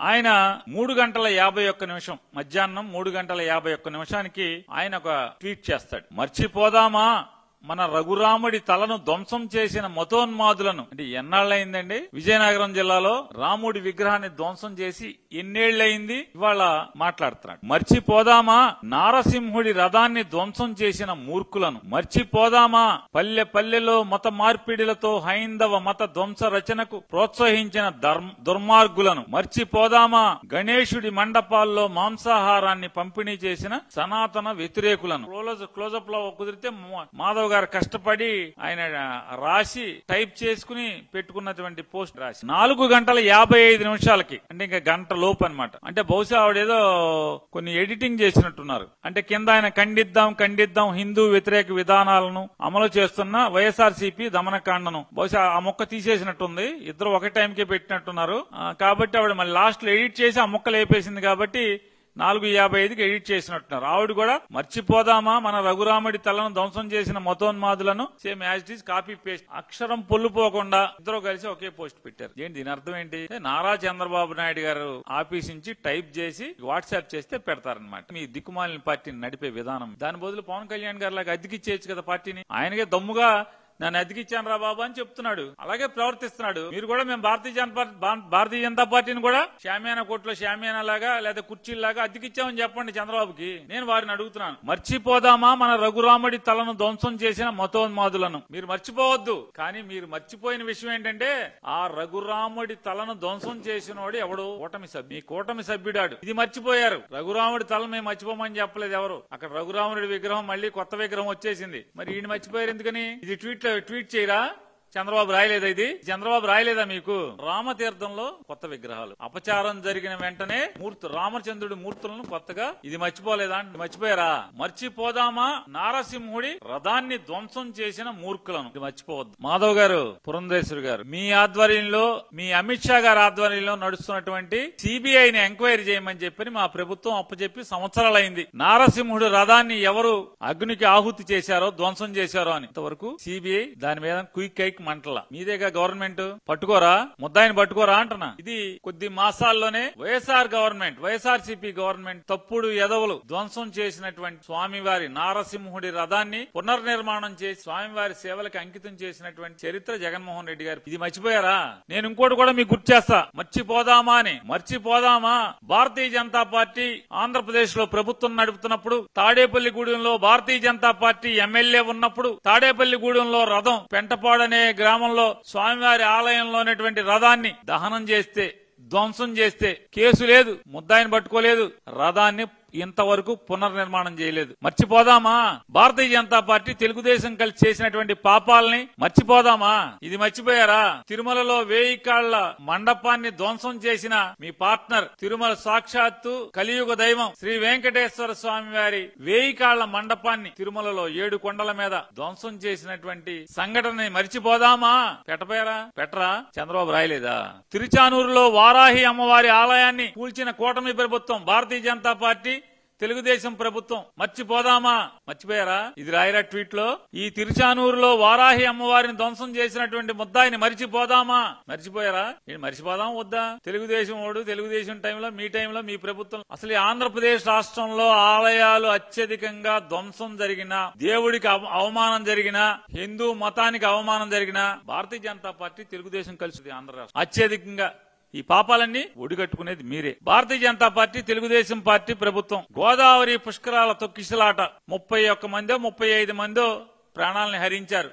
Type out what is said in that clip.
ఆయన 3:51 మధ్యాహ్నం 3:51 ఆయన ఒక ట్వీట్ చేస్తాడు. మర్చిపోదామా మన రఘురాముడి తలను ధ్వంసం చేసిన మతోన్మాదులను. అంటే ఎన్నాళ్ళయిందండి విజయనగరం జిల్లాలో రాముడి విగ్రహాన్ని ధ్వంసం చేసి ఎన్నేళ్లయింది? ఇవాళ మాట్లాడుతున్నాడు. మర్చిపోదామా నారసింహుడి రథాన్ని ధ్వంసం చేసిన మూర్ఖులను. మర్చిపోదామా పల్లె పల్లెలో మత మార్పిడిలతో హైందవ మత ధ్వంస రచనకు ప్రోత్సహించిన దుర్మార్గులను. మర్చిపోదామా గణేశుడి మండపాల్లో మాంసాహారాన్ని పంపిణీ చేసిన సనాతన వ్యతిరేకులను. క్లోజప్ లో కుదిరితే మాధవ్ గారు కష్టపడి ఆయన రాసి టైప్ చేసుకుని పెట్టుకున్నటువంటి పోస్ట్ రాసి 4:55 అంటే ఇంకా గంట లోపు అనమాట. అంటే బహుశా ఆవిడేదో కొన్ని ఎడిటింగ్ చేసినట్టున్నారు. అంటే కింద ఆయన ఖండిద్దాం హిందూ వ్యతిరేక విధానాలను అమలు చేస్తున్న వైఎస్ఆర్సీపీ దమనకాండను బహుశా ఆ మొక్క తీసేసినట్టుంది. ఇద్దరు ఒక టైంకే పెట్టినట్టున్నారు. కాబట్టి ఆవిడ మళ్ళీ లాస్ట్ లో ఎడిట్ చేసి ఆ మొక్క లేపేసింది. కాబట్టి 4:55కి ఎడిట్ చేసినట్టున్నారు. ఆవిడ కూడా మర్చిపోదామా మన రఘురాముడి తలను ధ్వంసం చేసిన మతోన్మాదులను. Same as it is copy paste, అక్షరం పొల్లుపోకుండా ఇద్దరు కలిసి ఒకే పోస్ట్ పెట్టారు. ఏంటి దీని అర్థం ఏంటి? నారా చంద్రబాబు నాయుడు గారు ఆఫీస్ నుంచి టైప్ చేసి వాట్సాప్ చేస్తే పెడతారనమాట. మీ దిక్కుమాలిన పార్టీని నడిపే విధానం. దాని బదులు పవన్ కళ్యాణ్ గారు లాగా అద్దెకిచ్చేయచ్చు కదా పార్టీని. ఆయనకే దమ్ముగా నన్ను అతికిచ్చాను రా బాబు అని చెప్తున్నాడు. అలాగే ప్రవర్తిస్తున్నాడు. మీరు కూడా మేము భారతీయ జనతా పార్టీని కూడా షామియానా కోర్టులో షామియానా లాగా లేదా కుర్చీలాగా అతికిచ్చామని చెప్పండి చంద్రబాబుకి. నేను వారిని అడుగుతున్నాను. మర్చిపోదామా మన రఘురాముడి తలను ధ్వంసం చేసిన మతోన్మాదులను. మీరు మర్చిపోవద్దు. కానీ మీరు మర్చిపోయిన విషయం ఏంటంటే ఆ రఘురాముడి తలను ధ్వంసం చేసినోడు ఎవడు? కూటమి సభ్యుడు. మీ కూటమి సభ్యుడాడు. ఇది మర్చిపోయారు. రఘురాముడి తలను మేము మర్చిపోమని చెప్పలేదు ఎవరు. అక్కడ రఘురాముడి విగ్రహం మళ్ళీ కొత్త విగ్రహం వచ్చేసింది. మరి ఈయన మర్చిపోయారు ఎందుకని? ఇది ట్వీట్ చేయరా? చంద్రబాబు రాయలేదా? ఇది చంద్రబాబు రాయలేదా మీకు? రామతీర్థంలో కొత్త విగ్రహాలు, అపచారం జరిగిన వెంటనే రామచంద్రుడి మూర్తులను కొత్తగా. ఇది మర్చిపోలేదా? మర్చిపోయారా? మర్చిపోదామా నారసింహుడి రథాన్ని ధ్వంసం చేసిన మూర్ఖులను. ఇది మర్చిపోవద్దు. మాధవ్ గారు, పురంధేశ్వరి గారు, మీ ఆధ్వర్యంలో, మీ అమిత్ షా గారి ఆధ్వర్యంలో నడుస్తున్నటువంటి సిబిఐని ఎంక్వైరీ చేయమని చెప్పి మా ప్రభుత్వం అప్పచెప్పి సంవత్సరాలైంది. నారసింహుడి రథాన్ని ఎవరు అగ్నికి ఆహుతి చేశారో, ధ్వంసం చేశారో అని ఇంతవరకు సిబిఐ దాని మీద క్విక్ ఐక్ మంటల. మీదేగా గవర్నమెంట్, పట్టుకోరా, ముద్దాయిని పట్టుకోరా అంటున్నా. ఇది కొద్ది మాసాల్లోనే వైఎస్ఆర్సీపీ గవర్నమెంట్ తప్పుడు ఎదవలు ధ్వంసం చేసినటువంటి స్వామివారి నారసింహుడి రథాన్ని పునర్నిర్మాణం చేసి స్వామివారి సేవలకు అంకితం చేసినటువంటి చరిత్ర జగన్మోహన్ రెడ్డి గారు. ఇది మర్చిపోయారా? నేను ఇంకోటి కూడా మీకు గుర్తు చేస్తా. మర్చిపోదామా అని. మర్చిపోదామా భారతీయ జనతా పార్టీ ఆంధ్రప్రదేశ్ లో ప్రభుత్వం నడుపుతున్నప్పుడు, తాడేపల్లిగూడెంలో భారతీయ జనతా పార్టీ ఎమ్మెల్యే ఉన్నప్పుడు తాడేపల్లిగూడెంలో రథం పెంటపాడనే గ్రామంలో స్వామివారి ఆలయంలో ఉన్నటువంటి రథాన్ని దహనం చేస్తే, ధ్వంసం చేస్తే కేసు లేదు, ముద్దాయిని పట్టుకోలేదు, రథాన్ని ఇంతవరకు పునర్నిర్మాణం చేయలేదు. మర్చిపోదామా భారతీయ జనతా పార్టీ తెలుగుదేశం కలిసి చేసినటువంటి పాపాలని? మర్చిపోదామా? ఇది మర్చిపోయారా? తిరుమలలో 1000 కాళ్ల మండపాన్ని ధ్వంసం చేసిన మీ పార్ట్నర్, తిరుమల సాక్షాత్తు కలియుగ దైవం శ్రీ వెంకటేశ్వర స్వామి వారి 1000 కాళ్ల మండపాన్ని తిరుమలలో 7 కొండల మీద ధ్వంసం చేసినటువంటి సంఘటనని మర్చిపోదామా? పెట్టరా? చంద్రబాబు రాయలేదా? తిరుచానూరులో వారాహి అమ్మవారి ఆలయాన్ని కూల్చిన కూటమి ప్రభుత్వం, భారతీయ జనతా పార్టీ, తెలుగుదేశం ప్రభుత్వం. మర్చిపోదామా? మర్చిపోయారా? ఇది రాయరా ట్వీట్ లో. ఈ తిరుచానూరులో వారాహి అమ్మవారిని ధ్వంసం చేసినటువంటి ముద్దాయిని మర్చిపోదామా? మర్చిపోయారా? మర్చిపోదాం వద్దా? తెలుగుదేశం టైంలో, మీ టైంలో, మీ ప్రభుత్వం. అసలు ఆంధ్రప్రదేశ్ రాష్ట్రంలో ఆలయాలు అత్యధికంగా ధ్వంసం జరిగిన, దేవుడికి అవమానం జరిగిన, హిందూ మతానికి అవమానం జరిగిన భారతీయ జనతా పార్టీ, తెలుగుదేశం కలిసి ఆంధ్ర రాష్ట్రం అత్యధికంగా. ఈ పాపాలన్నీ ఒడిగట్టుకునేది మీరే. భారతీయ జనతా పార్టీ, తెలుగుదేశం పార్టీ ప్రభుత్వం గోదావరి పుష్కరాల తొక్కిసలాట 31 మందో 35 మందో ప్రాణాలను హరించారు.